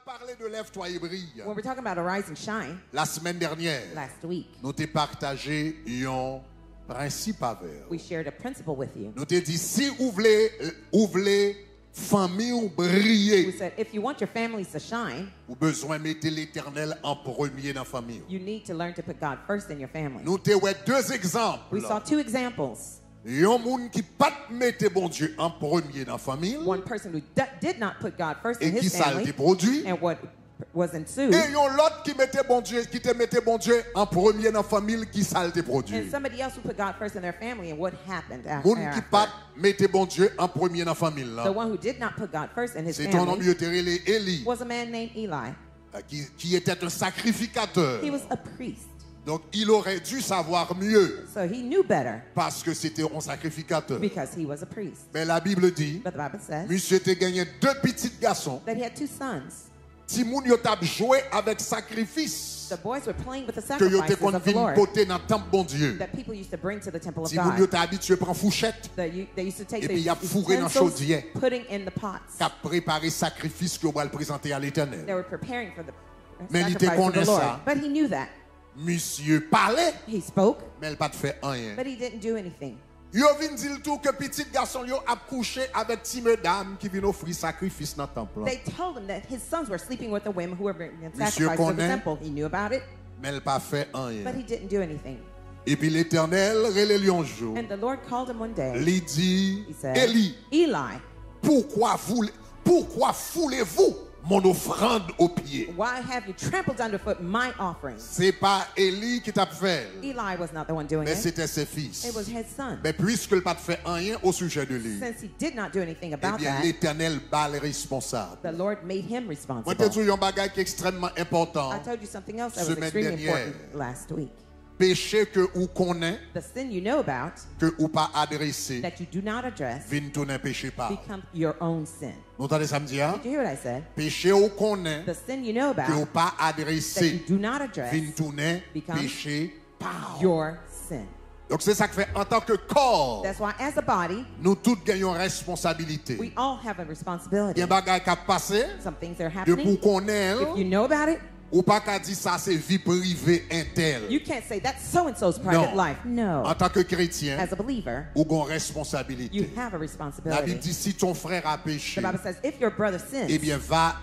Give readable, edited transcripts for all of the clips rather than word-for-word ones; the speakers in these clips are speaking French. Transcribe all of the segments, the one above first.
parlé de lève-toi et brille, When we're talking about arise and shine, la semaine dernière, last week, nous t'ai partagé un principe avec. we shared a principle with you. Nous t'ai dit, si vous voulez famille ou We briller, said, if you want your families to shine, vous avez besoin de mettre l'Éternel en premier dans la famille. you need to learn to put God first in your family. Nous t'ai eu deux exemples. We saw two examples. Un monde qui pas mettre bon Dieu en premier dans la famille One person who did not put God first in et qui his ça family, le produit. and what was ensued. Et l'autre qui te mettait bon Dieu en premier dans la famille qui ça le produit. And somebody else who put God first in their family, and what happened Monde qui after. pas mettait bon Dieu en premier dans la famille The là. one who did not put God first in his C'est un homme family qui était Élie was a man named Eli. qui était un sacrificateur. He was a priest, Donc il aurait dû savoir mieux so he knew better parce que c'était un sacrificateur. because he was a priest. Mais la Bible dit, But the Bible says monsieur te gagné deux petits garçons. that he had two sons. Timoun yo t'a joué avec sacrifice The boys were playing with the que yo te sacrifices kon of the vin Lord poter dans temple bon Dieu. that people used to bring to the temple of Timoun yo God. t'a habitué prendre fourchette They used to take Et puis, the y a fourré dans utensils, chaudière. putting in the pots. qu'a préparé sacrifice que va le présenter à They l'Éternel. were preparing for the Mais il te sacrifice of the connaît Lord. ça. But he knew that. Monsieur parlait, He spoke, mais il pas de fait rien. but he didn't do anything. Yo vin dire tout que petit garçon yo a couché avec ti mesdames qui vinn offrir sacrifice dans le temple. They told him that his sons were sleeping with the women who were bringing Monsieur sacrifices of the connaît. temple. He knew about it, Mais il pas fait but rien. he didn't do anything. Et puis l'Éternel relève un jour. And the Lord called him one day. Il dit, He said, Élie, Eli, pourquoi foulez-vous mon offrande aux pieds? why have you trampled underfoot my offerings? C'est pas Élie qui t'a fait, Eli was not the one doing mais it. c'était ses fils. It was his son. Mais puisque il pas fait rien au sujet de lui, Since he did not do anything eh about bien that, l'Éternel bat les responsables. the Lord made him Moi, responsible. je te dis un bagage qui est extrêmement important. I told you something else that was Semaine extremely dernière. important last week. Péché que ou connaît, The sin you know about que ou pas adressé, that you do not address vient tourner péché pas. become your own sin. Vous entendez ça me dire? Did you hear what I said? Péché ou connaît, The sin you know que ou about pas that you adressé, do not address vient tourner become péché pas. your sin. Donc c'est ça que fait en tant que corps, That's why as a body, nous tous gagnons responsabilité. we all have a Il y responsibility. a un bagage qui a passé, Some things are de pour happening. connaître, If you know about it, ou pas qu'à dire ça c'est vie privée interne. you can't say that's so-and-so's private Non. life. No. En tant que chrétien, As a believer, ou une you responsabilité. have a La Bible responsibility. dit si ton frère a péché, The Bible says if your brother eh sins, bien va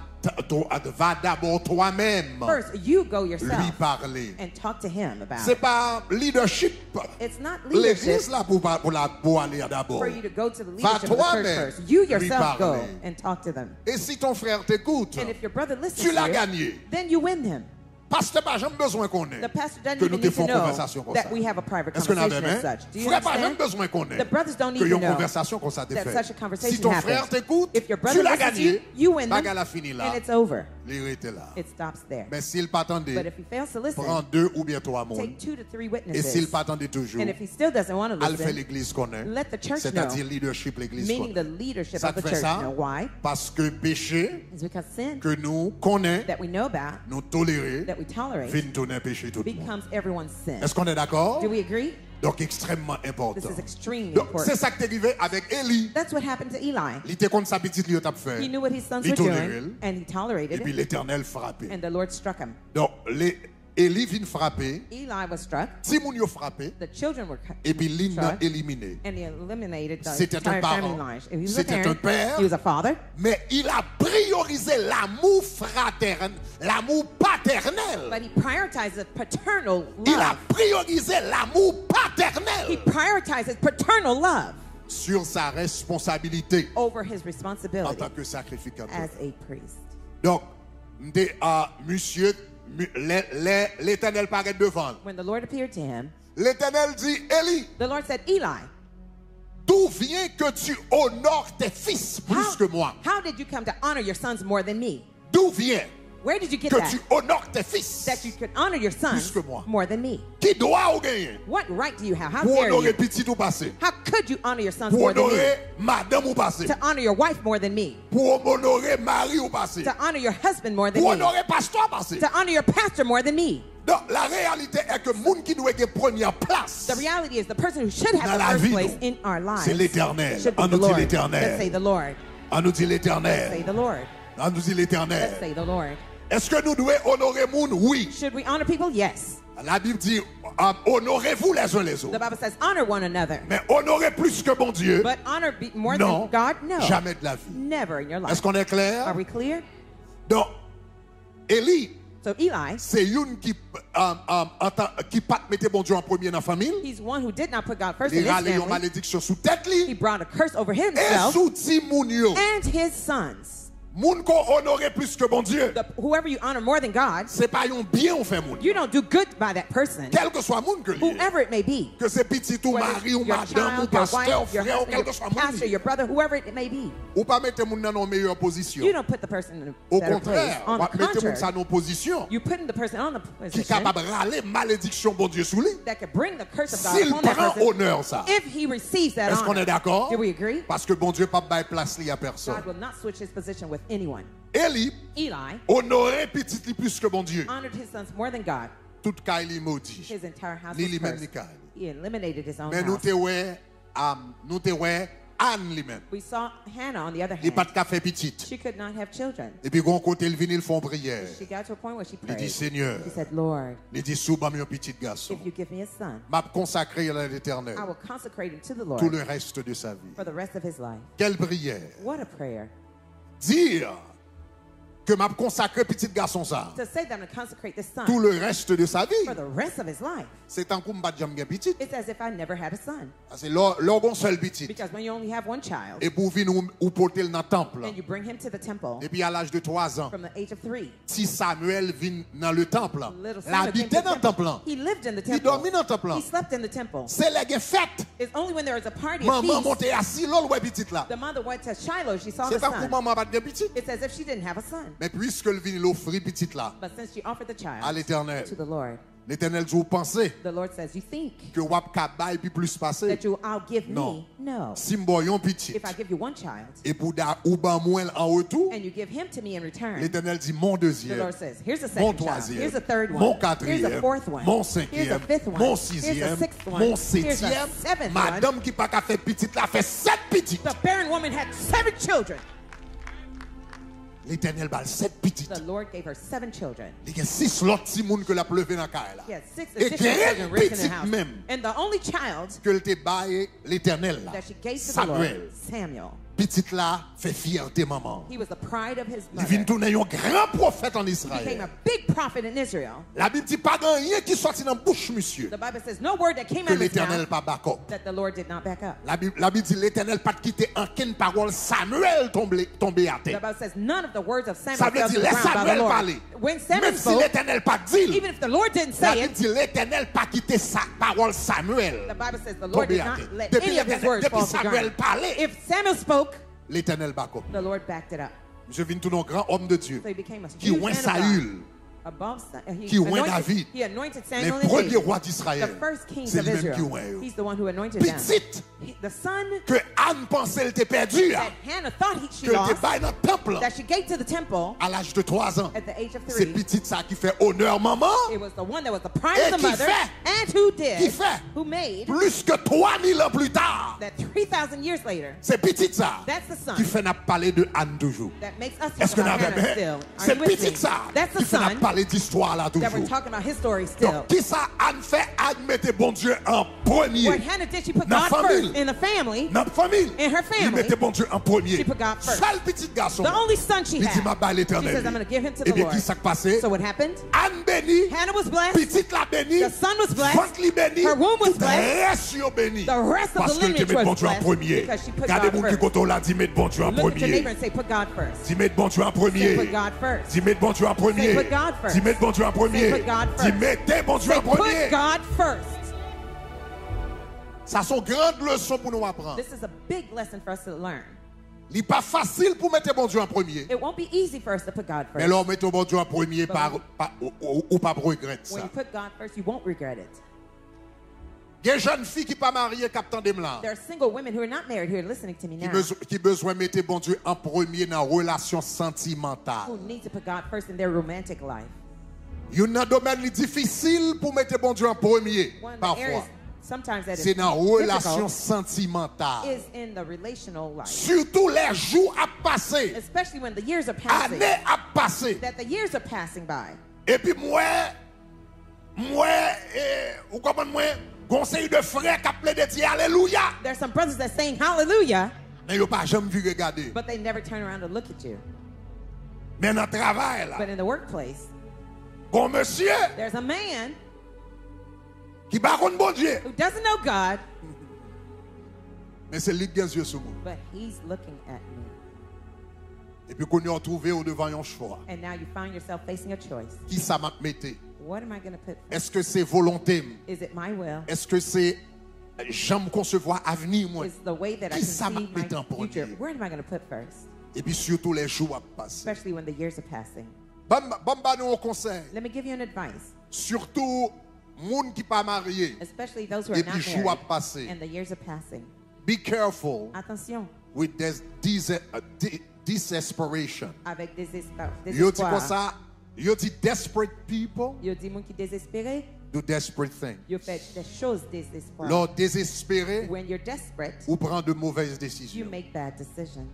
d'abord toi-même first you go lui yourself parler. and talk to him about C'est it. pas leadership. It's not leadership L'église là pour aller d'abord. for you to go to the Va leadership of the toi-même church first. You lui yourself go parler. and talk to them. Et si ton frère t'écoute, And if your brother listens tu l'as to you, gagné. then you win him. Pasteur pas jamais besoin qu'on ait The pastor doesn't que nous even te need to faisons know conversation comme ça. that we have a private Est-ce que nous conversation avons as such. Do you frère pas jamais understand? besoin qu'on ait The brothers don't need que to une know conversation comme ça te that fait. such a conversation Si ton happens. frère t'écoute, If your tu brother l'as listens to you, gagné. you win them, Bagarre la fini là. and it's over. Il était là. It stops there. Mais s'il pas But attendait, if he fails to listen, prends 2 ou bien 3 monde. take 2 to 3 Et s'il witnesses. pas attendait toujours, And if he still doesn't want to elle fait listen, l'église connaît. let the church C'est-à-dire know, leadership l'église meaning the connaît. leadership Ça of the fait church ça know. Why? parce que péché It's because sin que nous connaît, that we know about, nous tolérer, that we tolerate, vient tourner péché tout le monde. becomes everyone's sin. Est-ce qu'on est d'accord? Do we agree? Donc extrêmement important. This is extremely Donc c'est important. ça qui t'est arrivé avec Élie. That's what happened to Eli. Il était contre sa petite lui t'a fait. He knew what his sons Il were tolérait, doing, and he et tolerated puis it, l'Éternel frappé. and the Lord struck him. Donc Élie vient frapper, Eli was struck, Timoun yo frappé, the children were cut, et puis l'île n'a struck, éliminé. and he eliminated the C'était un entire family parent. line. He was a C'était un parent, père. he was a father, Mais il a priorisé l'amour fraternel, l'amour paternel. but he prioritized the paternal Il a love. priorisé l'amour He paternel prioritizes paternal love sur sa responsabilité over his en responsibility tant que sacrificateur. as a priest. Donc, monsieur, l'Éternel paraît devant. When the Lord appeared to him, L'Éternel dit, Élie, the Lord said, Eli, d'où vient que tu honores tes fils plus que moi? how did you come to honor your sons more than me? D'où vient Where did you get que that? tu honores tes fils? That you could honor your sons Plus que moi. more than me. Qui doit ou gagner? What right do you have? How Pour dare honorer you? petit ou passé? How could you honor your sons Pour more than me? honorer madame ou passé? To honor your wife more than me? Pour honorer mari ou passé? To honor your husband more than Pour me? honorer pasteur passé? To honor your pastor more than me? Donc, la réalité est que moun qui doit être première place, The reality is the person who should Dans have la the first vie, place nous, in our lives c'est l'Éternel. should be On the nous dit Lord. l'Éternel. Let's say the Lord. on nous dit Let's say l'Éternel. the Lord. On nous dit Let's l'Éternel. say the Lord. Est-ce que nous devons honorer moun? Oui. Should we honor people? Yes. La Bible dit honorez-vous les uns les The autres. Bible says honor one another. Mais honorer plus que bon Dieu? But honor more Non. than God? No. Jamais de la vie. Never in your life. Est-ce qu'on est Are clair? we clear? Donc, Élie, So Eli, c'est une qui pas mettre bon Dieu en premier dans la famille. he's one who did not put God first Il in his a une family. malédiction sous tête He li. brought a curse over Et himself sous ti moun yo. and his sons. Moun ko honorer plus que bon Dieu. Whoever you honor more than God, C'est pas un bien on fait moun. you don't do good by that person, Quel que soit moun que li. whoever it may be. Que c'est petit ou Whether mari ou your madame ou child, your pasteur, wife, your frère ou husband, quel que your soit moun pastor, li. your brother, whoever it may be. Ou pas mettre moun dans une meilleure position. You don't put the person in a Au better place. contraire, On on the mettre moun ça contrary, dans une position you putting the person on the qui est position capable de râler malédiction bon Dieu sous lui. that could bring the curse of God S'il upon that prend person. honneur ça. If he receives that Est-ce qu'on est honor, d'accord? do we agree? Parce que bon Dieu pas bail place li à personne. God will not switch his position with anyone. Élie Eli honorait petit li plus que bon Dieu. honored his sons more than God. Tout cas il maudit. His entire house Li was li même cursed. li ka. He eliminated his own Mais nous house. te ouais Anne li même. We saw Hannah on the other Il pas hand. de café petite. She could not have children. Et puis gon côté il vient ils font prière. She got to a point where she Il dit prayed. Seigneur, She said, Lord, il dit sous bam un petit garçon. if you give me a son, M'a consacré à l'Éternel I will consecrate him to the tout Lord le reste de sa vie. for the rest of his life. Quelle prière. What a prayer. Dire que m'a consacré petit garçon ça To say that I'm going to consecrate this tout son le reste de sa vie. for the rest of his life. C'est un coup m'bat jamais gen petit. It's as if I never had a son. C'est l'orgon seul petit. Because when you only have one child Et pour venir ou porter dans le temple. and you bring him to the temple Et puis à l'âge de 3 ans, from the age of 3, si Samuel vient dans le temple, little il Samuel came habitait to dans the le temple. temple. He lived in the Il dormait temple. dans le temple. He slept in the temple. C'est la fête. It's only when there was a party, a Maman feast, montait assis là, ouais petit là. the mother went to Shiloh. She saw the C'est un coup son. maman pas de petit. It's as if she didn't have a son. Mais puisque le vient l'offrir petit là But since she offered the à child l'Éternel, to the Lord, l'Éternel dit vous pensez the Lord says, you think que wap ka bay puis plus passer. that I'll give Non. me? No. Si m'boyon petit If I give you one child et pour da ou ban moins en retour, and you give him to me in return, l'Éternel dit mon the deuxième, Lord says, here's a mon second child, troisième, here's a third one, mon here's a quatrième, fourth one, mon here's a cinquième, fifth one, mon here's sixième, a sixth one, mon here's a septième. seventh Madame one. qui pas qu'à faire petite là fait 7 petites. The barren woman had 7 children. L'Éternel bal 7 petites. The Lord gave her 7 children. Il y a 6 l'autre si moun que la pleuvé dans caille là. He had 6 Et additional quelle children raised in petite the house. même And the only child que le te baille l'Éternel là. that she gave to the Samuel. Lord, Samuel. Petite là fait fierté maman. He was the pride of his Il vient mother. tourner un grand prophète en He became Israël. a big prophet in Israel. La Bible dit pas rien qui sortit dans bouche monsieur The Bible says no word that came que out of his l'Éternel mouth pas backup. that the Lord did not back up. La Bible dit l'Éternel pas quitté aucune parole Samuel tombé à The terre. Bible says none of the words of Ça Samuel veut fell to dire the laisse ground by the Samuel Lord. parler. When Samuel Même si spoke, l'Éternel pas dit, even if the Lord didn't la say Bible it, dit l'Éternel pas quitté sa parole Samuel. the Bible says the Lord tombé did à not terre. let Depuis any of his words depuis fall to the Samuel ground. parlait, If Samuel spoke, l'Éternel backup. the Lord backed it up. Je viens tout un grand homme de Dieu So he became a qui huge oint man of God. Saül, Above, qui oint David. he anointed les Samuel and premiers David. rois The d'Israël. first kings C'est of lui-même qui Israel. oint. He's the one who anointed them. Petite The son que Anne pensait elle était perdue, that Hannah thought she que elle était lost, baille dans le temple that she gave to the temple à l'âge de 3 ans. at the age of C'est 3. petite ça qui fait honneur maman. It was the one that was the pride Et of the qui mother, fait? and who Qui did, fait? who made Plus que 3000 ans plus tard. that 3,000 years later, C'est petite ça that's the son qui fait n'a parler de Anne toujours. that makes us Est-ce talk que nous about avons Hannah still. Are C'est you with me? petite ça That's qui the fait n'a son parler d'histoire là that we're toujours. talking about his story still. Donc qui ça Anne fait? Anne mettait bon Dieu en premier. What Hannah did, she put Dans God famille. first in the family. Notre famille. In her Il family, mettait bon Dieu en premier. she put God first. Seul petit garçon. The only son she Il dit ma had. balle She l'éternel. says, I'm going to give him to Et the bien Lord. qui s'est passé? So what happened? Anne bénie. Hannah was blessed. Petite la bénie. The son was blessed. Ventre li béni. Her womb was Tout blessed. reste yo béni. The rest of Parce the que tu lineage mets bon was Dieu en blessed premier. because she put Regardez God mon qui first. koto là, dis mettre bon Dieu en Look at your neighbor premier. and say, put God first. Dis mettre bon Dieu en Say, premier. put God first. Dis mettre bon Dieu en premier. Say, put God first. Dis mettre bon Dieu en premier. Say, put God Dis first. mettez bon Dieu Say, en premier. put God first. Ça sont grandes leçons pour nous apprendre. This is a big lesson for us to learn. Il n'est pas facile pour mettre bon Dieu en premier. It won't be easy for us to put God Mais first. là, mettre bon Dieu en premier ou pas pour regretter When ça. you put God first, you won't regret it. Il y a des jeunes filles qui ne sont pas mariées, captant des là. There are single women who are not married who are listening to me now, Qui besoin de mettre bon Dieu en premier dans la relation sentimentale. who need to put God first in their romantic life. Il y a un domaine difficile pour mettre bon Dieu en premier, One of the parfois. areas sometimes that c'est is dans la relation difficult sentimentale. is in the relational life. Surtout les jours à passer, Especially when the years are passing. années à passer. That the years are passing by. Et puis vous comprenez moi, conseil de frère qui appelé de dire alléluia. There's some brothers that saying hallelujah, Mais ils pas jamais vu regarder. but they never turn around to look at you. Mais dans le travail là, But in the workplace, bon monsieur there's a man qui pas connaît bon Dieu. who doesn't know God, Mais c'est lui qui a les yeux sur moi. but he's looking at me. Et puis qu'on y a trouvé au devant un choix. And now you find yourself facing a choice. Qui ça m'a metté? What am I going to put first? Est-ce que c'est volonté? Is it my will? Est-ce que c'est j'aime concevoir avenir moi? Is the way that I Qui ça m'a conceive my metté en future? premier? Where am I going to put first? Et puis surtout les jours à passer. Especially when the years are passing. Bon nous un conseil. Let me give you an advice. Surtout monde qui pas marié. Especially those who are Et not puis jours à married passer. and the years are passing. Be careful Attention with this desperation. avec Yo dit désespoir. quoi ça? Yo dit desperate people Yo dis moun qui désespéré, do desperate things. yo fait des choses désespoir. Lors désespéré, When you're desperate, ou prend de mauvaises you décisions. make bad decisions.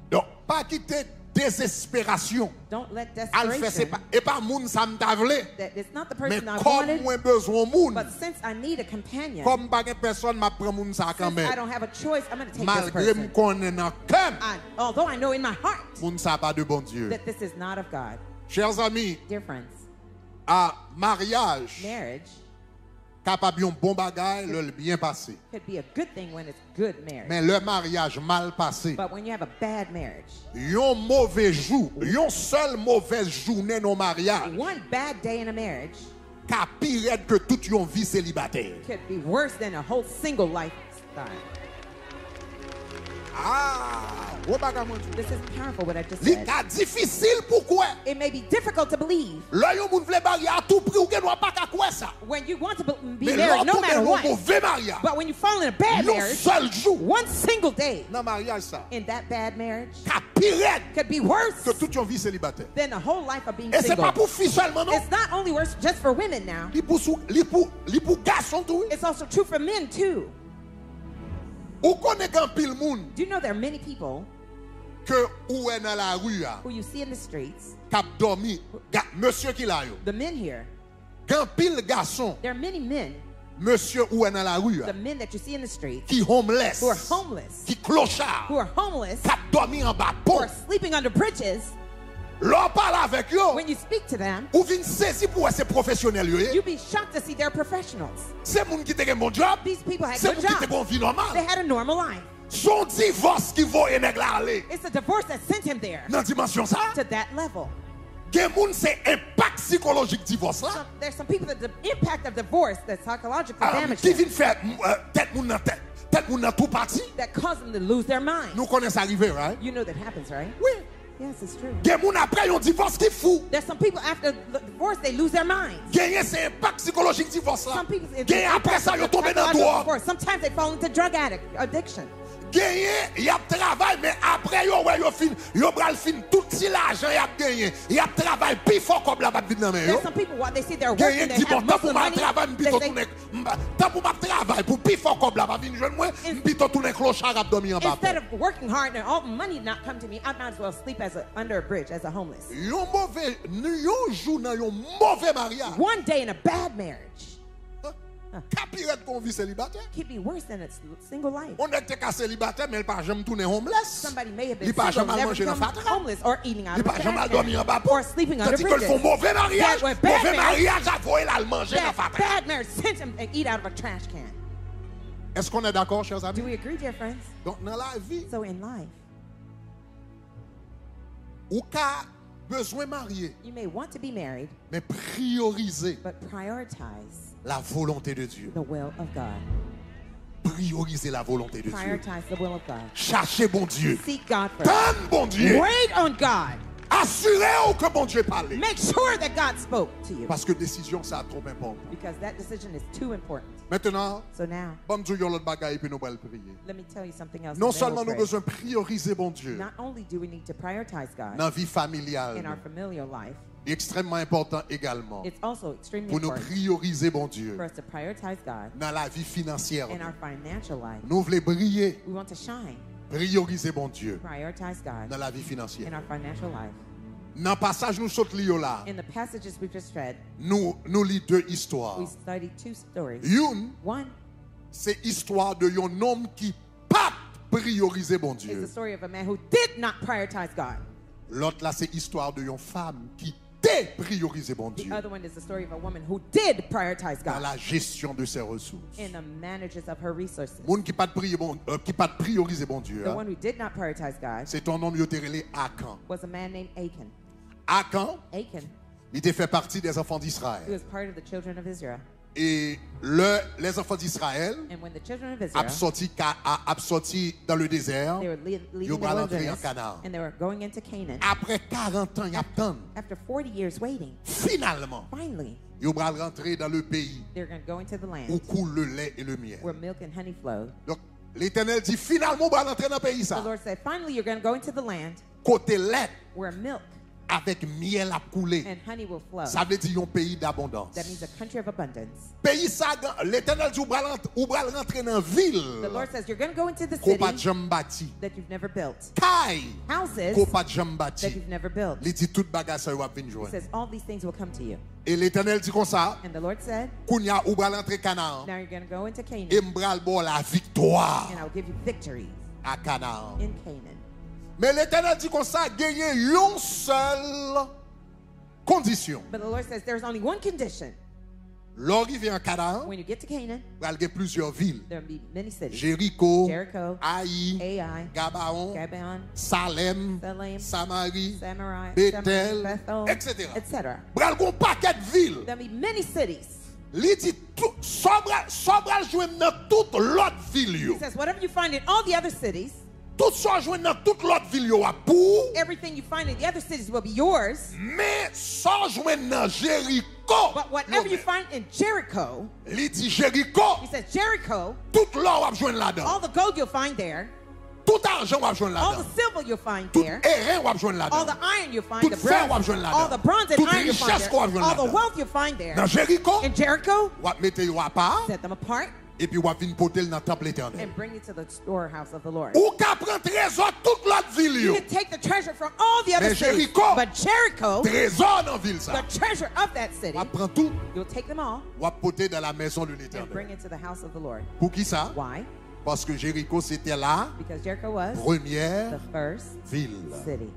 Donc, pas quitter désespération. Don't let Al fait c'est desperation, pas et pas moun ça m'tavle. that it's not the Mais person I comme wanted, moi besoin moun, but since I need a companion, comme pas gen personne m'a prend moun ça quand since I même. don't have a choice, I'm going to take this Malgré m person. connaît dans cœur, Although I know in my heart moun ça pas de bon Dieu. that this is not of God. Chers amis, Dear friends, à mariage, marriage capable un bon bagay, le bien passé. could be a good thing when it's good marriage. Mais le mariage mal passé, But when you have a bad marriage, yon mauvais jour, yon seul mauvaise journée dans mariage, one bad day in a marriage ka pire que toute yon vie célibataire. could be worse than a whole single lifestyle. Ah, ou bagay mon Dieu. This is powerful what I just Li said. ka difficile pourquoi? It may be difficult to believe Là yon moun vle bari à tout prix ou gen ou pas ka quoi ça. when you want to be Mais married là no tombe matter dans what. mauvais mariage. But when you fall in a bad Yon marriage, seul jour one single day dans mariage ça, in that bad marriage ka pire could be worse que toute yon vie célibataire. than the whole life of being Et c'est single. pas pour filles seulement non. It's not only worse just for women now. Li pour garçon tout. It's also true for men too. Ou connaît gan pile moun Do you know there are many people que ou est dans la rue a, who you see in the streets, k'ap dormi, monsieur qui la yo. the men here, Gan pile garçon, there are many men, monsieur ou est dans la rue a, the men that you see in the streets qui homeless, who are homeless, qui clochard, who are homeless, k'ap dormi en bas who pont. are sleeping under bridges. L'on parle avec yo, When you speak to them, ou vin saisi pour ces professionnels yo. you'd be shocked to see they're professionals. C'est moun qui te gen bon job, These people had c'est good moun qui te jobs. bon vie They normale. had a normal life. Son divorce qui vaut et nèg la aller. It's a divorce that sent him there Dans dimension ça, to that level. gen moun c'est impact psychologique divorce là. There's some people that the impact of divorce that psychologically damage Qui them, vin faire tête moun nan tête moun nan tout parti. that cause them to lose their mind. Nous connaissons arrivé, right? You know that happens, right? Oui. Yes, it's true. Gen moun après yon divorce qui fou. There's some people after the divorce they lose their minds. Gagner c'est impact psychologique divorce là. Some people, Gagner après ça yon tombe dans psychological drogue. divorce. Sometimes they fall into drug addiction. Gagner, y a travail mais après yo ouais yo fin, yo bral fin tout si l'argent y a gagné. Y a travail plus fort comme la bat vinn nan men yo. There's some people while they see they're Gagner working, they dit bon have tant most pour of the ma money. travail They m'pito say, tourner tant pour ma travail pour plus fort comme la bat vinn joindre moi m'pito tourner clochard ap dormi en bas. instead of working hard and all the money not come to me, I might as well sleep under a bridge as a homeless. Yon mauvais yon jour dans yon mauvais mariage. One day in a bad marriage Capirette qu'on vit célibataire. could be worse than a single life. On était qu'à célibataire mais il pas jamais tourner homeless. Somebody may have Il been pas single, jamais never manger dans become fatra. homeless, or eating out Il of a pas jamais trash dormi en bas can, or sleeping under Tandis que le bridges. font mauvais mariage. That way, Mauvais bad mariage à voyer là le manger dans That fatra. bad marriage sent him to eat out of a trash can. Est-ce qu'on est d'accord, chers Do amis? we agree, dear friends? Donc dans la vie, So in life, ou qu'a besoin marier, you may want to be married, mais prioriser but prioritize la volonté de Dieu. the will of God. Prioriser la volonté de Dieu. Prioritize the will of God. Cherchez bon Dieu. Seek God first. Donne bon Dieu. Wait on God. Assurez-vous que bon Dieu parle. Make sure that God spoke to you, Parce que décision, ça a trop important. because that decision is too important. Maintenant, So now, bon Dieu, yon l'autre bagaille, puis nous allons prier. let me tell you something else. Non and then seulement we'll nous pray. besoin prioriser bon Dieu Not only do we need to prioritize God dans la vie familiale, in our familial life, Extrêmement important également It's also extremely pour nous important prioriser, bon Dieu, for us to prioritize God dans la vie financière. in our financial life. Nous voulons briller, We want to shine, prioriser, bon Dieu, prioritize God dans la vie financière. in our financial life. Dans le passage, nous sommes là. In the passages we just read, Nous lisons deux histoires. we studied two stories. Une, One c'est l'histoire de un homme qui pas prioriser bon is the Dieu. story of a man who did not prioritize God. L'autre là, c'est l'histoire de une femme qui dé prioriser bon The Dieu other one is the story of a woman who did prioritize dans God la gestion de ses ressources. in the manages of her resources. Moun qui pas prioriser bon Dieu, The hein, one who did not prioritize God c'est un homme qui est Akan. was a man named Achan. Akan, Achan, il était fait partie des enfants who d'Israël. was part of the children of Israel. Et les enfants d'Israël And when the children of a Israel, sorti dans le désert. they were leaving Yo the bral entrer en wilderness, Canaan. and they were going into Canaan. Après 40 ans, il attend. After 40 years waiting, Finalement, finally, il va rentrer dans le pays they're going to go into the où land coule le lait et le miel. where milk and honey flow. Donc, l'Éternel dit finalement, on va rentrer dans le pays The ça. Lord said, finally, you're going to go into the land Côté lait where milk avec miel à couler. and honey will flow. Ça veut dire un pays d'abondance. That means a country of abundance. Pays ça, l'Éternel dit on va rentrer dans la ville The Lord says, you're going to go into the qu'on pas city jamais bâti. that you've never built. Caille Houses qu'on pas jamais that bâti. you've never built. Il dit toute bagage ça va venir He joindre. says, all these things will come to you. Et l'Éternel dit comme ça, And the Lord said, qu'on y a ou va rentrer Canaan now you're going to go into Canaan, et m'bral bon la victoire and I'll give you victories à Canaan. in Canaan. Mais l'Éternel dit comme ça, gagner une seule condition. But the Lord says, there's only one condition. L'arrivée en Canaan, When you get to Canaan, il va y avoir plusieurs villes. there will be many cities. Jéricho, Jericho, Haï, Ai, Gabaon, Gabaon, Salem, Salem, Samarie, Samaria, Bethel, Bethel, etc. etc. Bral gon paquet de villes. There'll be many cities. Li dit sobral joindre dans toute l'autre ville yo. He says, whatever you find in all the other cities, Tout ça joindre dans toute l'autre ville yo a pour. everything you find in the other cities will be yours. Mais ça joindre dans Jéricho. But whatever you find in Jericho, Li dit Jéricho, he says, Jericho, tout l'or va joindre là-dedans. all the gold you'll find there, Tout argent va joindre all the là-dedans. silver you'll find Tout there, airain va joindre all là-dedans. the iron you'll find, Tout the fer bronze, va joindre all the là-dedans. bronze and Toute iron you'll find richesse qu'on va there, joindre all the là-dedans. wealth you'll find there. Dans Jéricho, In Jericho, on va mettre yo à part set them apart et puis on va venir porter dans le temple éternel. and bring it to the storehouse of the Lord. Ou ka prend trésor toute l'autre ville You yo. can take the treasure from all the other Mais cities, Jericho, but Jericho, Trésor dans ville ça. the treasure of that city, On va prendre tout, you'll take them all on va porter dans la maison de and l'éternel. bring it to the house of the Lord. Pour qui ça? Why? Parce que Jéricho c'était la Because Jericho was première the first ville. city.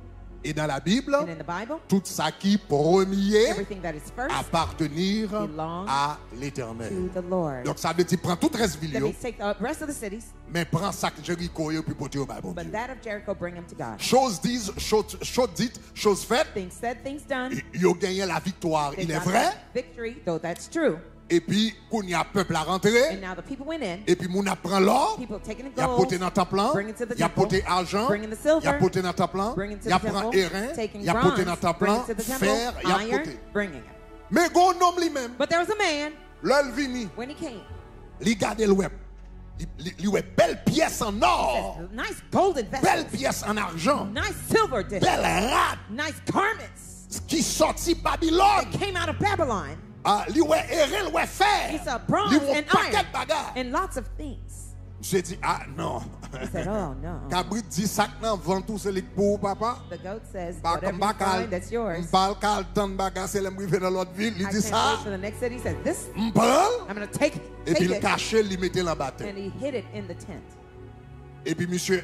Et dans la Bible, And in the Bible, tout ça qui premier everything that is first appartenir belongs à to l'éternel. the Lord. Donc ça veut dire prends tout reste ville That yo, means take the rest of the cities, mais prends ça que Jéricho yo puis porter au bas bon but Dieu. that of Jericho, bring them to God. Chose dite, chose faite, Things said, things done. yo gagné la victoire, They il est got vrai. that victory, though that's true. Et puis qu'on y a peuple à And rentrer. now the people went in. Et puis moun apprend l'or. People taking the Il a gold, porté dans le temple, bring it to the il a temple, porté argent, bring in the il a silver, porté dans le temple, bring it to il a the prend temple, airain, taking il a porté dans bronze, le bring temple, it to the fer, temple, il a iron, porté. bringing it. Mais gon homme lui-même, But there was a man, l'œil vini, when he came, il garde le web. Il ouais belle pièce en or, says, nice golden belle vessels, pièce en argent, nice silver dishes, belle rade nice garments qui sorti Babylone. that came out of Babylon. Ah, li ouais airain, ouais fer. He saw bronze Li ouais and paquet iron de bagages. and lots of things. J'ai dit ah non. He said, oh no. Cabrit dit sac nan vend tout c'est pour papa. The goat says, Ba whatever you bakal, find, that's yours. m'bal kal tan bagage c'est le m'rive dans l'autre ville, il I dit can't ça. wait for the next city. He said, this, M'bal I'm going to take et puis il it. cache, il mettait dans bataille. And he hid it in the tent. Et puis monsieur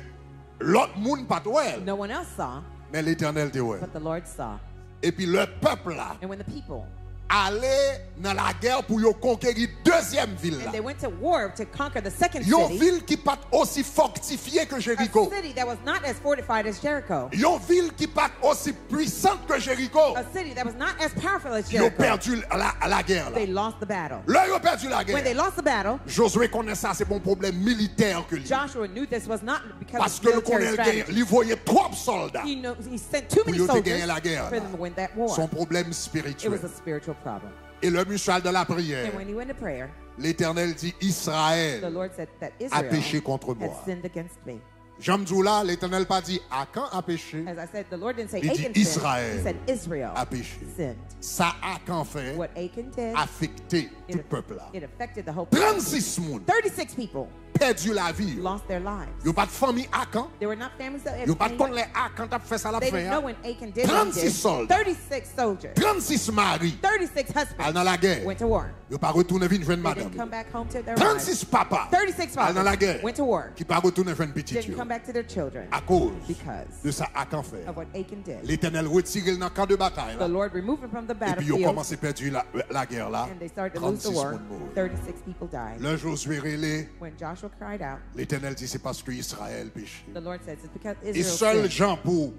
l'autre monde pas ouais, No one else saw, mais l'Éternel dit ouais. but the Lord saw. Et puis le peuple là And when the people, allait dans la guerre pour yo conquérir deuxième ville là. and they went to war to conquer the second Une city, ville qui pas aussi fortifiée que Jéricho. a city that was not as fortified as Jericho, Une ville qui pas aussi puissante que Jéricho. a city that was not as powerful as Ils ont Jericho. perdu la guerre là. They lost the battle. Là ils ont perdu la When they guerre. lost the battle, Josué connaît ça, c'est bon problème militaire que lui. Joshua knew this was not because Parce of que le military colonel strategy. il voyait trop de soldats. He sent too many Pour soldiers gagner la guerre, for là. them to win that war. Son problème It was spirituel. a spiritual problem. Et le mutual de la prière, And when he went to prayer, l'Éternel dit the Israël Lord said that a péché Israel contre had moi. sinned against me. J'aime dire là, l'Éternel pas dit Akan a péché, As I said, the Lord didn't say Il dit Achan sinned. Israël He said Israel a péché. sinned. Ça Akan fait What Achan did, affecté tout le peuple là. it affected the whole people. 36 moun 36 people perdu la vie. lost their lives. Yo pas de famille Akan. They were not families that Yo pas de had connaître les Akan t'a fait ça la They fin. didn't know hein. when Achan did what he 36 did. soldats. 36 soldiers, 36 maris 36 al husbands dans la guerre. went to war. Yo pas retourner vinn jeune They madame. didn't come back home to their 36 wives. papas 36 al dans la fathers guerre. went to war. Qui pas retourner jeune petit Didn't yo. come back to their children À cause because de ça Akan fait. of what Achan did. L'Éternel retire dans le camp de bataille The là. Lord removed him from the Et puis ils ont battlefield, commencé à perdre la guerre là. and they started to lose the 36 war. moun morts. 36 people died. Le Josué relé, When Joshua cried out, l'Éternel dit c'est parce que Israël péché. the Lord says it's because Et Israel seul sinned. Jean pour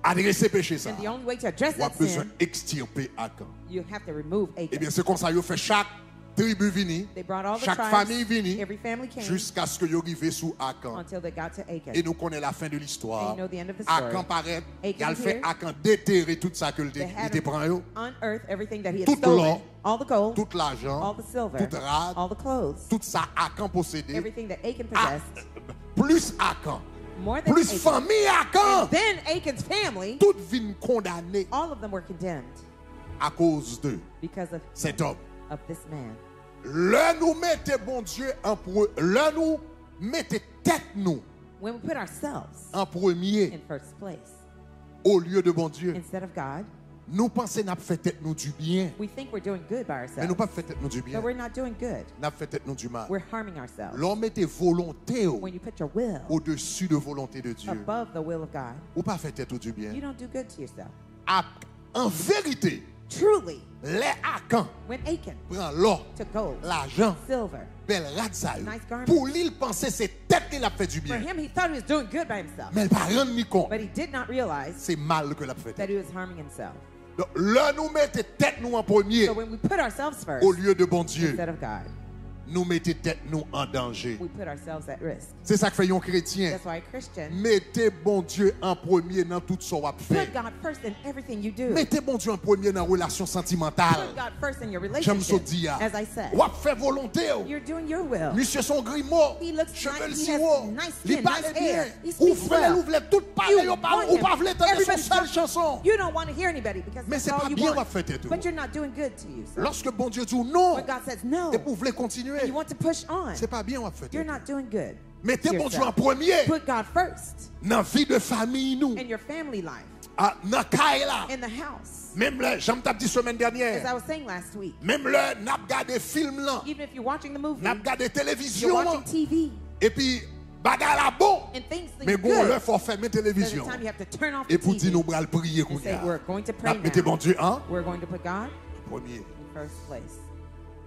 adresser péché ça. And the only way to address On a that besoin sin, d'extirper Akan. you have to remove Eh Achan. bien c'est comme ça yo fait chaque tribu vini, They brought all the chaque tribes, famille vini every family came jusqu'à ce que yo arrivé sous Akan. until they got to Achan. Et nous connaissons la fin de l'histoire. And you know the end of the story. Akan paraît, il a Achan fait here. Akan déterrer tout ça que They il had était prend yo. unearthed everything that he had Tout stolen, l'or, all the gold, tout l'argent, all the silver, tout rad, all the clothes, tout ça Akan possédé. everything that Achan Ah, possessed, plus Akan, more than plus Achan. famille Akan, And then Achan's family, toutes viennent condamnées all of them were condemned à cause de because of cet homme. this man. Le nous mettez bon Dieu en le nous mettez tête nous When we put ourselves en premier in first place au lieu de bon Dieu. instead of God, Nous pensons n'a fait tête nous du bien, we think we're doing good by mais ourselves, nous pas fait tête nous du bien. but we're not doing good. N'a fait tête nous du mal. We're harming ourselves. L'homme mettez volonté When you put your will au-dessus de volonté de Dieu. above the will of God, Ou pas fait tête du bien. you don't do good to yourself. En vérité, Truly, les Akan when Achan prend l'or, took gold, l'argent, silver, belle radzaï. Nice garment. Pour lui, il pensait c'est tête qu'il a fait du for bien. him, he thought he was doing good by himself, Mais il pas rendre ni compte. but he did not realize C'est mal que l'a fait. that he was harming himself. Donc, là, nous mettez tête nous en premier So when we put ourselves first au lieu de bon Dieu. instead of God, Nous mettez tête nous en danger. we put ourselves at risk. C'est ça que fait un chrétien. That's why a Christian, Mettez bon Dieu en premier dans tout ce qu'on va faire. put God first in everything you do. Mettez bon Dieu en premier dans la relation sentimentale. Put God first in your J'aime ça relationship. dire. As I said, Ou fait volonté. you're doing your will. Monsieur son grimaud. He looks Cheveux nice, he si has haut. nice Il skin, parle nice bien. hair. He Ou speaks frère, well. ou voulez tout parler. You Ou pas want ou him. pas voulez entendre son Everybody's seule talking. chanson. You don't want to hear anybody because Mais that's c'est all pas you bien, want. on va faire tout. But you're not doing good to you. So Lorsque bon Dieu dit non, when God says no, et pour vous continuer, you want to push on, c'est pas bien, on va faire you're tout. not doing good. Mettez to bon Dieu en yourself. premier Put God first dans la vie de famille nous. in your family life, Dans la caille là. in the house. Même là, j'en t'ai dit semaine As dernière. I was saying last week, Même là, n'a regardé film là. even if you're watching the movie, N'a regardé you're télévision là. watching TV, Et puis bagarre la bon. and things Mais seem bon, good. là faut fermer There's a télévision. time you have to turn off Et the pour dire TV nous bral prier qu'on and say, y a. we're going to pray Mettez bon now. Dieu hein We're going to put God premier. in first place.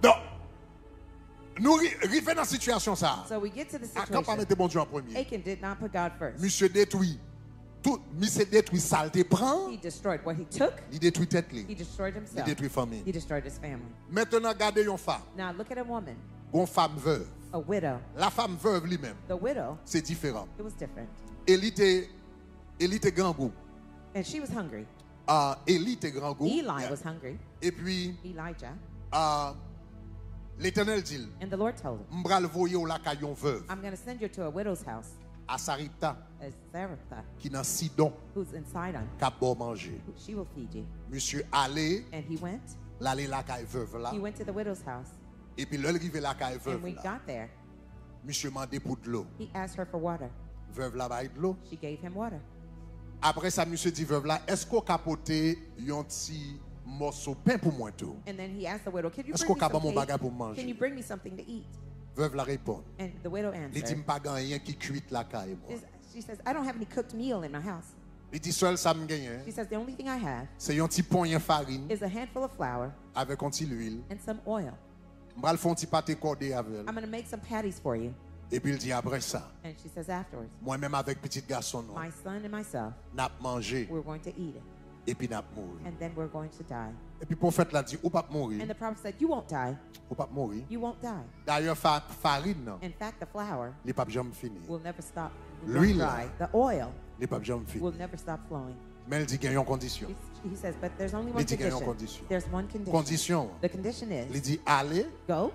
Donc nous arrivons dans la situation ça. So we get to the À quand pas situation. mettre bon Dieu en premier. Achan did not put God first. Monsieur détruit tout, monsieur détruit saleté prend, He destroyed what he took. il détruit tête He li, destroyed il himself. détruit famille. He destroyed his family. Maintenant regardez une femme, Now look at a woman, une femme veuve. a widow. La femme veuve lui-même, The widow, c'est différent. it was different. Elle était grand goût. And she was hungry. Élie était grand goût. Eli was hungry. Et puis Elijah. l'Éternel dit, And the Lord told him, m'bral voyer au lac à yon veuve I'm going to send you to a widow's house à Saripta as Zarephath, qui dans Sidon who's in Sidon. qu'a bon manger. She will feed you. Monsieur allé And he went. l'aller lac à veuve là He went to the widow's house. et puis l'arrivé lac à And veuve we là. got there. Monsieur mandé pour de l'eau. He asked her for water. Veuve là bail de l'eau. She gave him water. Après ça monsieur dit veuve là, est-ce qu'on capoter un petit morceau de pain pour moi tout? And then he asked the widow, Can you Est-ce bring qu'on me capable some mon bagage pour cake? manger? Can you bring me something to eat? Veuve la répond. And the widow Il dit answered, pas rien qui cuit la caille moi. She says, I don't have any cooked meal in my house. Il dit seul ça me gagne. She says, the only thing I have C'est un petit poignet farine is a handful of flour avec un petit l'huile. and some oil. M'bral font petit pâté cordé avec elle. I'm going to make some patties for you. Et puis il dit après ça, And she says afterwards, moi-même avec petit garçon nous, my son and myself, n'a mangé we're going to eat it. et puis n'a mourir. And then we're going to die. Et puis prophète l'a dit ou pas mourir, And the prophet said, you won't die. ou pas mourir. You won't die. D'ailleurs farine non, In fact, the flour les pas jamais fini. will never stop L'huile. dry. The oil Les pas jamais fini. will never stop flowing. Mais elle dit qu'il y a une condition. He says, but there's only one Il dit qu'il y a une condition. condition. There's one condition. Condition. The condition Il is, dit allez go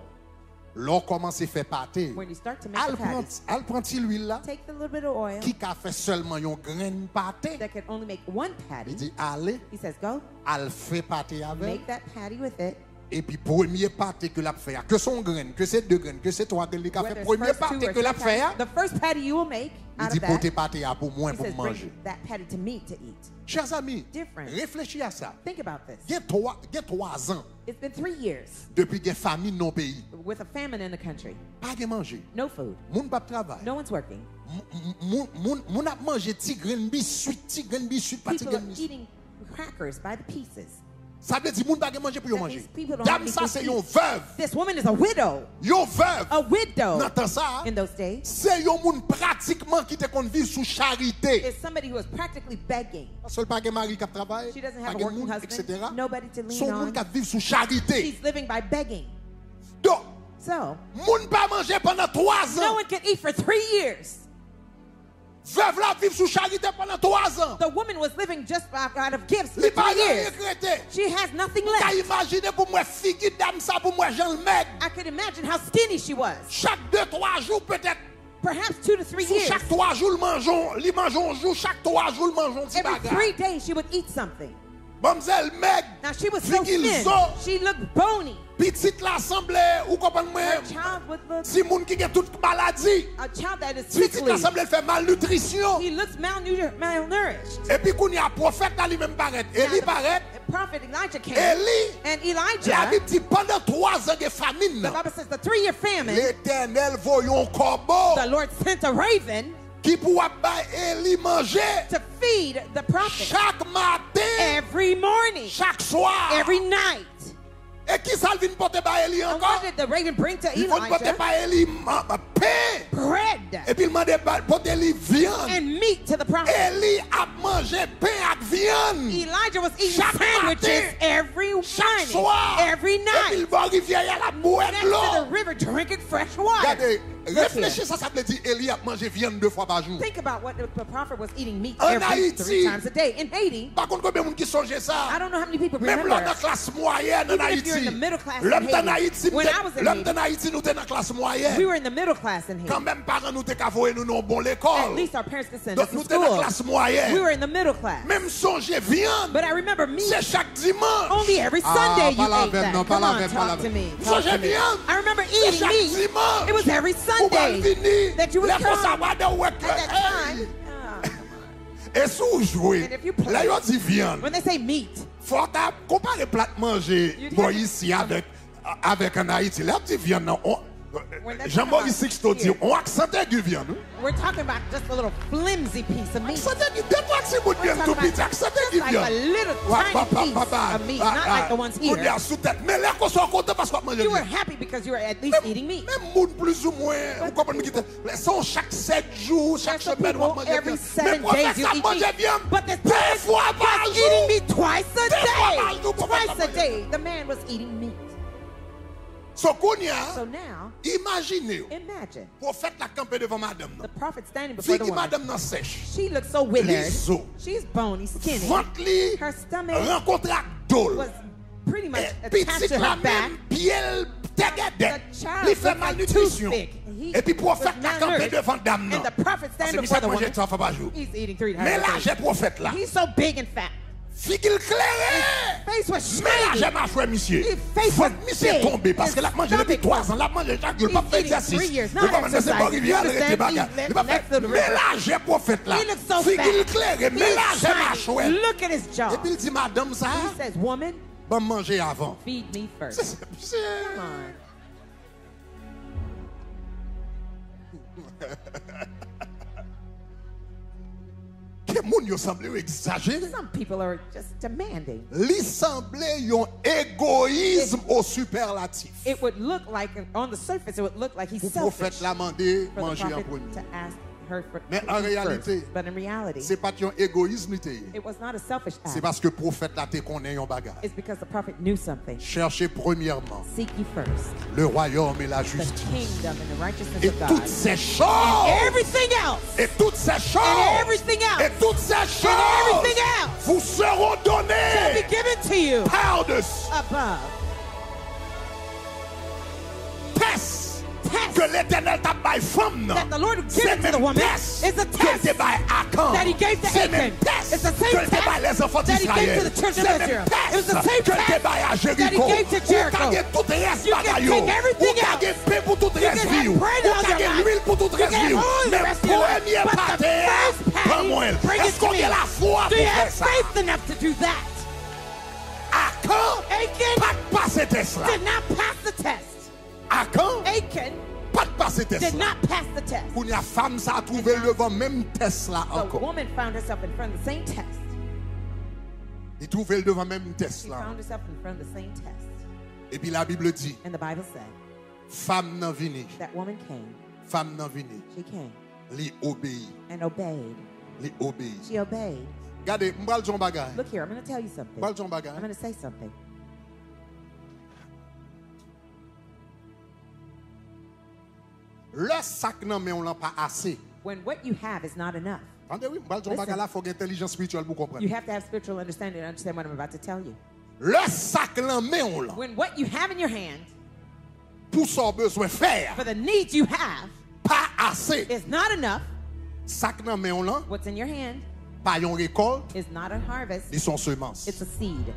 L'on commence à faire pâté. When you start to make the patties, Elle prend l'huile là take the little bit of oil qui a fait seulement une graine pâté. that can only make one Il patty. dit allez, He says, go, elle fait pâté avec. make that patty with it. Et puis premier pâté que l'a fait, que son graine, que c'est deux graines, que c'est trois graines, il a fait Whether it's premier first two pâté or que l'a three fait. patties, the first patty you will make Il out dit of porter that, pâté à pour moi he pour says, manger. bring that patty to me to eat. Chers amis, Different. réfléchis à ça. Think about this. Il y a 3 ans It's been 3 years depuis qu'il y a famine dans le pays. with a famine in the country. Pas de manger. No food. Moun pas travail. No one's working. Moun a mangé petit grain biscuit, pas petit People grain are biscuit. eating crackers by the pieces. Ça veut dire moun pas manger pour yo That manger. means people don't Dame have ça anything c'est to une eat. veuve. This woman is a widow. Yon veuve. A widow Dans temps ça, in those days c'est yon moun pratiquement qui te kon vivre sous charité. is somebody who is practically begging. Seul pas de mari qui travaille, She doesn't pas have a de working moun, husband, etc. nobody to lean Son moun on. qui vivent sous charité. She's living by begging. Donc, So, moun pas manger pendant 3 no ans. one can eat for 3 years. Veuve la vivre sous charité pendant 3 ans. The woman was living just out of gifts for Li 3 pas rien years. regretté. She has nothing T'as left. imaginé pour moi figure dame ça pour moi Jean le Maigre. I could imagine how skinny she was. Chaque 2-3 jours peut-être. Perhaps 2 to 3 Sous years. chaque 3 jours le mangeons, li mangeons un jour, chaque 3 jours le mangeons petit Every bagage. 3 days she would eat something. Mamzelle Meg, Now she was so Figil thin. zo. She looked bony. petite l'assemblée, ou comprenez moi, Her child would look si moun qui a toute maladie, a child that is petite sickly. l'assemblée fait malnutrition. He looks malnourished. Et puis qu'on y a prophète là lui-même paraît. Élie paraît. The prophet Elijah came. Élie, And la Elijah, Bible dit pendant 3 ans de famine, the Bible says the 3-year famine, l'Éternel voyons corbeau the Lord sent a raven qui pourra ba Élie manger to feed the prophet chaque matin, every morning, chaque soir. every night. Et qui ça vient porter ba Élie And encore? what did the raven bring to Il faut porter Elijah? ba Élie pain. Bread Et puis il demande porter Élie viande. and meat to the prophet. Élie a mangé pain avec viande. Elijah was eating Chaque sandwiches matin, every chaque morning, soir. every Et puis night. il va arriver à la boire Next de to l'eau. the river drinking fresh water. Regardez, Look here. réfléchissez, ça veut dire Élie a mangé viande 2 fois par jour. Think about what the prophet was eating meat En every Haïti. 3 times a day. In Haiti, Par contre, combien de monde qui songe I ça? don't know how many people Même remember. là, dans la classe moyenne en Even if Haïti. you're in the middle class in L'homme en Haiti, Haïti, when I was in l'homme Haiti, en Haïti, nous étions dans la classe we moyenne. were in the middle class in Quand Haiti. même, parents nous étaient envoyés nous dans bon At l'école. least our parents could send Donc us nous to étions dans la school. classe moyenne. We were in the middle class. Même songer viande, But I remember meat c'est chaque dimanche. only every Sunday you pas la ate veine, that. non, pas Come la on, veine, pas la talk to veine. me. Ça, Talk to j'ai me. bien. I remember C'est eating chaque meat. dimanche. It was every Ou va Sunday venir, that you would les come. conservateurs de At that time, Et sous jouer, And if you play- là, ils dit viande. when they say meat, Faut comparer plat manger You bon have- ici avec en Haïti. Là, petit viande, non. When they're Jean-Maurice talking Sixto about dit, here. on accent aigu viande. we're talking about just a little flimsy piece of meat. Accent aigu, deux fois que c'est bon We're viande tout talking petit, about accent just aigu like a viande. little tiny piece of meat, not like the ones On est here. sous tête. Mais là, qu'on soit content parce qu'on mange You were viande. happy because you were at least eating meat. Même monde plus ou moins, vous comprenez qui sont chaque 7 jours, chaque There's some semaine, on people mange every viande. 7 Mais prophète, days you ça eat mange meat. viande But this deux man fois par was eating jour. meat twice a Deux fois par day. jour, prophète, Twice ça a mange. day. The man was eating meat. So, Kounia, So now, imaginez, imagine prophète la campé devant madame. the prophet standing before the Fille woman. madame nan sèche. She looks so withered. Liso. She's bony, skinny. Ventre li, Her stomach rencontre ak dol. was pretty much Et attached petit to la her back. même, pied tegede. The child Li fait looked like malnutrition. toothpick. He Et puis was prophète la campé malnourished. devant dame nan. And the prophet Parce standing que before the ça mange woman. 3 fois par jour. He's eating 3 times Mais a là, day. j'ai prophète là. He's so big and fat. Figil clairé. Face was Mais là, shiny. j'ai ma frère, monsieur. His face Faut was monsieur big. tomber parce His que la mange depuis stomach 3 ans. La mange chaque jour. Il n'a pas fait He's eating 3 exercice. years, Il not n'a pas fait exercise. pas rivière, You arrêter understand? bagarre. He's Il n'a pas next to the fait. Mais river. là, j'ai prophète là. He looks so Figil fat. clairé. Mais He's là, j'ai ma shiny. chouette. Look at his jaw. Et puis il dit, madame, ça, He says, woman, va manger avant. feed me first. Come on. Que moun yo semble exagéré. Some people are just demanding. Li semble yon égoïsme au superlatif. It would look like, on the surface, it would look like he's Pour selfish prophète l'a mandé for the manger en prophet premier. to ask her for Mais to en eat réalité, first. But in reality, c'est pas yon égoïsme li te ye. it was not a selfish C'est act. parce que prophète là te connaît yon bagage. It's because the prophet knew something. Cherchez premièrement Seek ye first le royaume et la the justice. kingdom and the righteousness Et of God. toutes ces choses. Everything else. Et toutes ces choses. And everything else. Et toutes ces choses. And everything else Vous seront shall be données given to you par-dessus. above. Test que l'Éternel t'a bail femme. that the Lord C'est gave to the même woman test is a que test t'es bail Akan. that he gave to C'est même Achan. test It's the que same t'es bail les enfants test that he gave d'Israël. to the children C'est of même Israel. test It was the same que t'es test bail à that he Jéricho. gave to Ou Jericho. kage tout reste You can bagayo. take everything Ou kage else. paix pour tout You reste can have vie. bread Ou all your kage life. l'huile pour tout You reste can vie. have all the Mais rest of your life. premier But the pâté, first patty, prends-moi. bring it Est-ce to qu'on me. a la foi Do pour you faire have ça? faith enough to do that? Akan, Achan pas de passer test là. did not pass the test. Akan, Achan pas de passer test did là. not pass the test. Pour la femme, ça a trouvé le devant même test là The encore. woman found herself in front of the same test. Il trouvait le devant même test She là. found herself in front of the same test. Et puis la Bible dit, And the Bible said, femme nan vini, that woman came, femme nan vini, she came li obéi, and obeyed. li obéi. She obeyed. Regardez, m'bral ton bagay. Look here, I'm going to tell you something. M'bral ton I'm bagay. going to say something. Le sac nan men on l'a pas assez. When what you have is not enough, Entendez oui, m'bral ton Listen. bagay là, faut une intelligence spirituelle pour you comprendre. have to have spiritual understanding to understand what I'm about to tell you. Le sac nan men on l'a, When what you have in your hand pour son besoin faire, for the needs you have pas assez. is not enough, Sac nan men on l'a, what's in your hand pas yon récolte, is not a harvest, ils sont semences. it's a seed.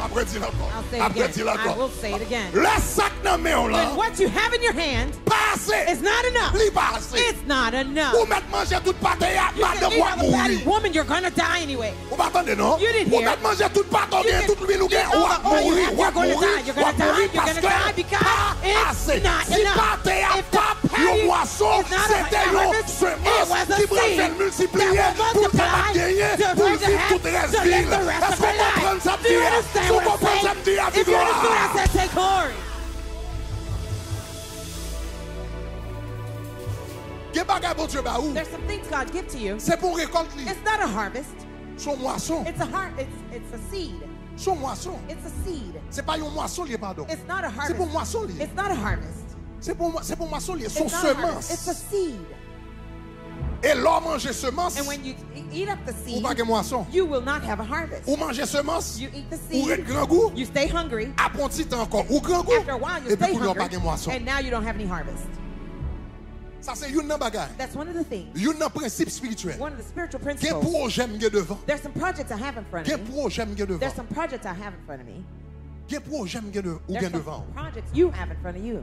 Après dis I'll encore. say it Après dis again. I encore. will say it again. Le sac nan men on When l'a, what you have in your hand pas assez. is not enough, Li pas assez. it's not enough. Ou mettre manger toute pâte ya, You madame can eat wa all the fatty mourir. woman, you're going to die anyway. Ou pas attendre non? You didn't Ou hear. mettre manger toute pâte ou You bien can toute l'huile ou bien eat all ou the oil you mourir, have, ou you're going to mourir, die. You're going to die. mourir You're parce going to die que because pas it's assez. not Si enough. pâte ya If the pas patty yon moisson, is not a c'était yon harvest, it semence was a qui va seed faire multiplier that will pour multiply gagner, to pour bring the vivre head, toute reste to live ville. the rest Est-ce of qu'on her life. comprend ça? Do you understand Vous what I'm comprenez ça? saying? Me dire à If you understand what I gloire. said, take glory. Quel bagage bon Dieu ba ou? There's some things God gives to you. C'est pour récolte li. It's not a harvest. Son moisson. It's a seed. Son moisson. It's a seed. C'est pas yon moisson li pardon. It's not a C'est pour harvest. moisson li. It's not a harvest. C'est pour moisson li. Son It's not a harvest. It's a semence. seed. Et l'homme mange semence. And when you eat up the Ou seed, pas que moisson. you will not have a harvest. Ou manger semence. You eat the Ou seed, grand goût. you stay hungry. Après un petit temps encore. Ou grand goût. After a while, you Et puis stay pour yon pas hungry, gen moisson. and now you don't have any harvest. Ça c'est yon nan bagay. That's one of the things. Yon nan principe spirituel. One of the spiritual Gen principles. projet m'gen devant. There's some projects I have in front Gen of me. projet m'gen devant. There's some projects I have in front of me. Gen projet m'gen ou There's gen some devant. projects you have in front of you.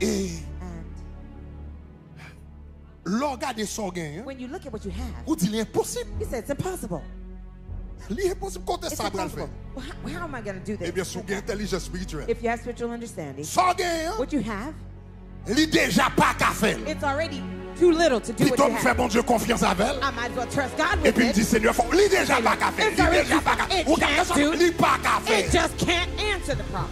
Et And l'on regarde son gain. when you look at what you have, Ou dit l'impossible. you say it's impossible. L'impossible. Kote It's ça bral impossible. fait. Well, how am I going to do Eh bien this? sou gen intelligence spirituelle. If you have spiritual understanding, Son gain. what you have, Li déjà pas qu'à faire. it's already too little to do Puis what toi you me fait have. bon Dieu confiance avec elle. I might as well trust God Et with puis il dit it. Seigneur, faut li déjà pas qu'à faire. It's Li already déjà pas qu'à it ou quelque can't chose do. li pas qu'à It faire. just can't answer the problem.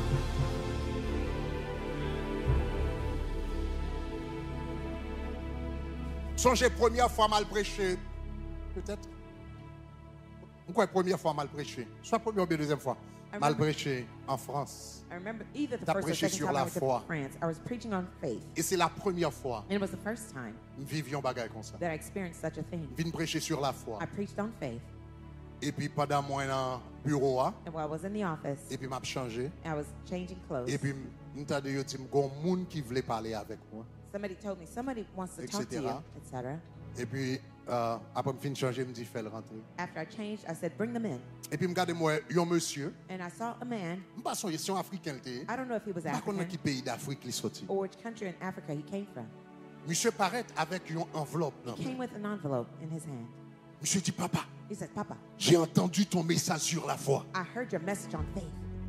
Songez première fois mal prêché. Peut-être. Pourquoi première fois mal prêché? Soit première ou bien deuxième fois. Mal prêché en France. I remember either the T'as first or prêché second sur time I la went to foi. France, I was preaching on faith. Et c'est la première fois And it was the first time nous vivions bagaille comme ça. that I experienced such a thing. Vine prêcher sur la foi. I preached on faith. Et puis pendant moi dans le bureau, And while I was in the office, et puis m'a changé. I was changing clothes. Et puis m'entendais yo dit gon moun qui voulait parler avec moi. Somebody told me somebody wants to talk to you, Etc. etc. Et puis après me fin changer, me dit fais le rentrer. After I changed, I said, bring them in. Et puis me garde moi un monsieur, And I saw a man. me pas son question africain était. I don't know if he was Pas connait qui African pays d'Afrique li sorti. or which country in Africa he came from. Monsieur paraît avec une enveloppe dans He came with an envelope in his hand. Monsieur dit papa, He said, Papa, j'ai entendu ton message sur la foi. I heard your message on faith.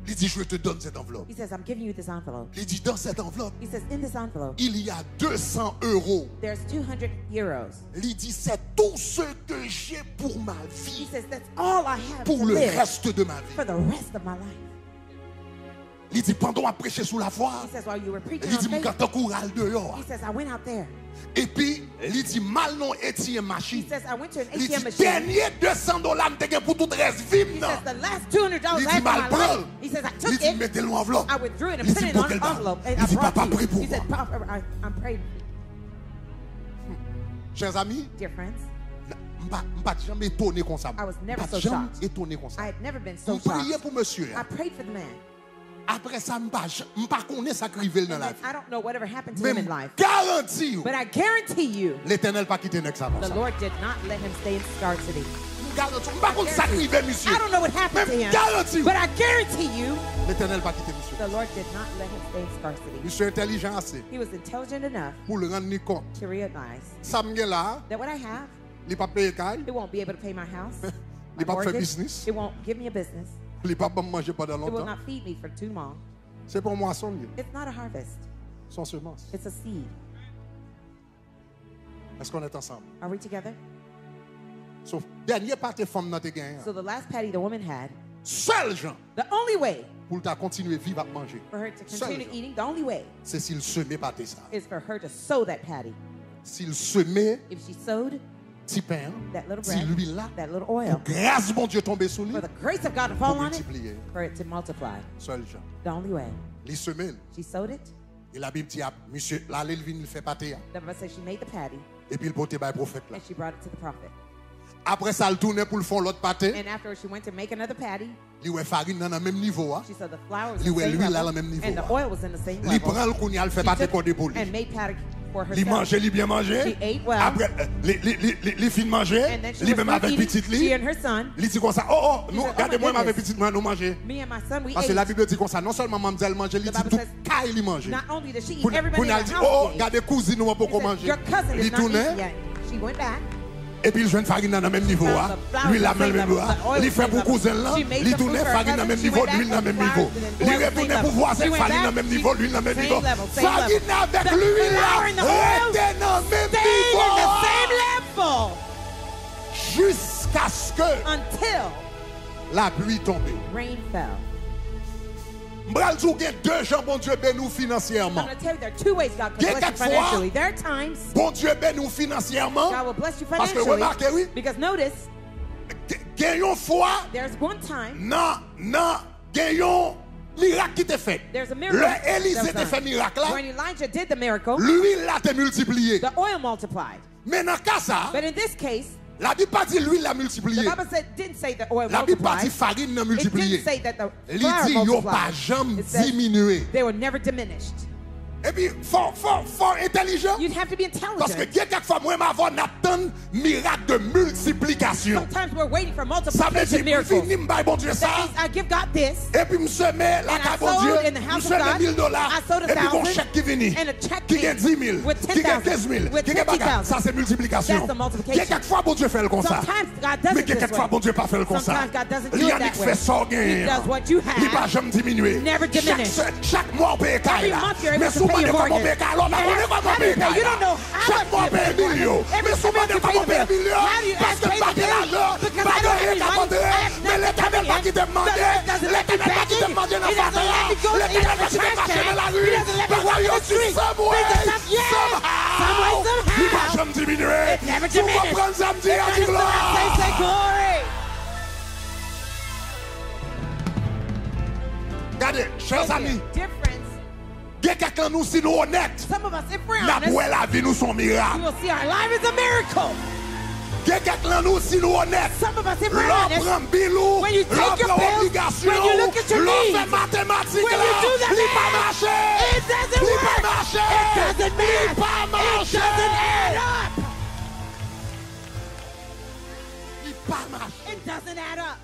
Il dit je te donne cette enveloppe. He says, I'm giving you this envelope. Il dit dans cette enveloppe, He says, in this envelope, il y a 200 €. there's 200 euros. Il dit c'est tout ce que j'ai pour ma He vie, says, that's all I have pour to le live reste de ma vie. for the rest of my life. Il dit pendant à prêcher sous la foi, He says, while you were preaching il on dit faith, m'gata courage dehors. he says, I went out there. Et puis il dit mal non ATM He machine. says, I went to an Il dit ATM machine. dernier 200 $, m'te gen pour tout reste vivre. He says, the last $200 Il I dit had mal for my prendre. life. He says, I Il took dit it, mettez-le en enveloppe. I withdrew it and Il put dit it pour in quelle an dame? envelope. And Il I dit brought papa to prie you. pour He said, moi. Papa, I'm praying. Chers amis, Dear friends, m'pas jamais étonné comme ça. I was never M'pas so jamais shocked. étonné comme I ça. had never been so Vous priez shocked. pour monsieur. I prayed for the man. Après ça, je ne connais pas ça qui arrive dans la vie. I don't know whatever happened to him in Mais life. garantis, But I guarantee you, l'Éternel pas quitté next avant the ça. Lord did not let him stay in scarcity. Garantis, pas contre ça qui arrive, monsieur. I don't know what happened to Même him. garantis, But I guarantee you, l'Éternel pas quitté monsieur. the Lord did not let him stay in scarcity. Monsieur intelligent assez He was intelligent enough pour le rendre compte. to realize Ça me là, that what I have, il pas payer caille, it won't be able to pay my house, my il pas faire mortgage. business, It won't give me a business. il pas manger pendant It will longtemps. not feed me for too long. C'est pour moi son It's not a harvest. son semence. It's a seed. Est-ce qu'on est ensemble? Are we together? Sauf dernier parti femme dans tes gains. So the last patty the woman had, Seul gens the only way pour ta continuer vivre à manger. for her to Seul continue gens. eating, the only way C'est s'il semait pâté ça. is for her to sow that patty. S'il semait If she sowed petit pain, that little si bread, l'huile là, that little pour oil, grâce bon Dieu tomber sur lui, for the grace of God to fall pour on it, multiplier. for it to multiply. Seul gens. The only way. Les semelles. She sowed it. Et la Bible dit, ah, monsieur, là, il vient, il fait pâté. The Bible says she made the patty Et puis il portait par le prophète là. and she brought it to the prophet. Après ça, il tournait pour le faire l'autre pâté. And afterwards she went to make another patty. Il ouais farine dans le même niveau. She saw the flour was Lui, in the same l'huile à level, la même niveau. and the oil was in the same Il level. prend le kounia, il fait She pâté took pour it des boules. and made patty for Il herself. mangeait, il bien mangé. She ate well. Après, il fin de manger. And then she Il was même through avec eating, petite she li. and her son. Il dit comme ça, oh, She nous, said, oh regardez-moi, my avec goodness. petite main, nous manger. Me and my son, we Parce que ate. la Bible dit comme ça, non seulement mademoiselle mange, il dit The Bible tout says, caille il mange. Not only does she eat, Pour everybody in nous the dit, house oh, ate. regardez cousine, nous, on peut He said, manger. your cousin Il is not eating tournait. yet. She went back. Et puis il joue une farine dans le même niveau. Lui, la même niveau. Il fait pour cousin là. Il tourne farine dans le même niveau, l'huile dans le même niveau. Il retourne pour voisin, farine dans le même niveau, l'huile dans le même niveau. Farine avec l'huile là. Restez dans le même Stayed in the niveau. same level Jusqu'à ce que until la pluie tombe. rain fell. M'bral djou gen deux gens, bon Dieu, ben nous I'm financièrement. going to tell you there are two ways God can Get bless you that for financially. There are times Bon Dieu, ben nous financièrement. God will bless you Parce que financially. remarquez, oui, Because notice, gen yon fois, there's one time, gen yon miracle qui te fait. there's a miracle Le Élisée that te was fait done. miracle là, When Elijah did the miracle, l'huile là te multiplié. the oil multiplied. Mais dans le cas ça, But in this case, la Bible pas dit l'huile l'a the multiplié. Bible didn't say the oil La Bible pas dit multiplied. farine n'a It multiplié. didn't say that the Il flour dit yo pas multiplied. jamais It says diminué. they were never diminished. Et puis fort intelligent. You'd have to be Parce que intelligent. quelquefois moi m'avons n'attend miracle de multiplication. Sometimes we're waiting for Ça veut multiplication dire miracles. fini m'baille bon Dieu ça. That means I give God this, Et puis me met la and I carte bon Dieu. sowed in the house Me of met God. $1,000. I sowed Et puis bon 1,000, chèque qui vient. and a check Qui gagne 10 000. with Qui gagne 10,000, 15 000. with Qui gagne bagarre. 50,000. Ça c'est multiplication. That's the multiplication. Quelquefois bon Dieu fait le comme ça. Sometimes God does Mais it this quelquefois way. bon Dieu pas fait le comme ça. Sometimes God doesn't do Il y it a that qui way. fait ça He does what you have. Il pas jamais diminuer. Never diminish. Chaque mois on paye caille Every là. month you're able Mais to souvent pay your on paye mortgage. caille. Alors on connaît comment How do you payer pay? caille. You don't know how Chaque much mois you on paye pay for it. million. Every Mais souvent month you on pay the paye bill. million. How do you Parce que pay the pas de bill? l'argent. Because Pas I de don't have rien any qu'à money. compter. I have Mais nothing l'Éternel pas coming qui in. te demande. The Lord doesn't let me L'Éternel pas qui te begging. demande dans He doesn't let me go in L'Éternel the pas qui te trash marcher dans la can. rue. He doesn't let me Parce walk qu'il y in a the street. some way, Because some way, somehow. il va jamais diminuer. It never Vous diminishes. comprenez ça, me dit, That à is du what I gloire. say glory. Regardez, chers amis, Difference. il y a quelqu'un nous si nous honnêtes. Some of us, if we're La honest, bouée la vie nous son you miracle. will see our life is a miracle. Il y a quelqu'un nous si nous honnêtes. Some of us, if we're L'on honest, prend bilou, when you take l'on your prend bills, obligation, when you look at your l'on needs, fait mathématiques when là, you do the il pas math, marché. it doesn't Il pas work. marché. It doesn't Il match. pas It marché. doesn't add up. Il pas marché. It doesn't add up.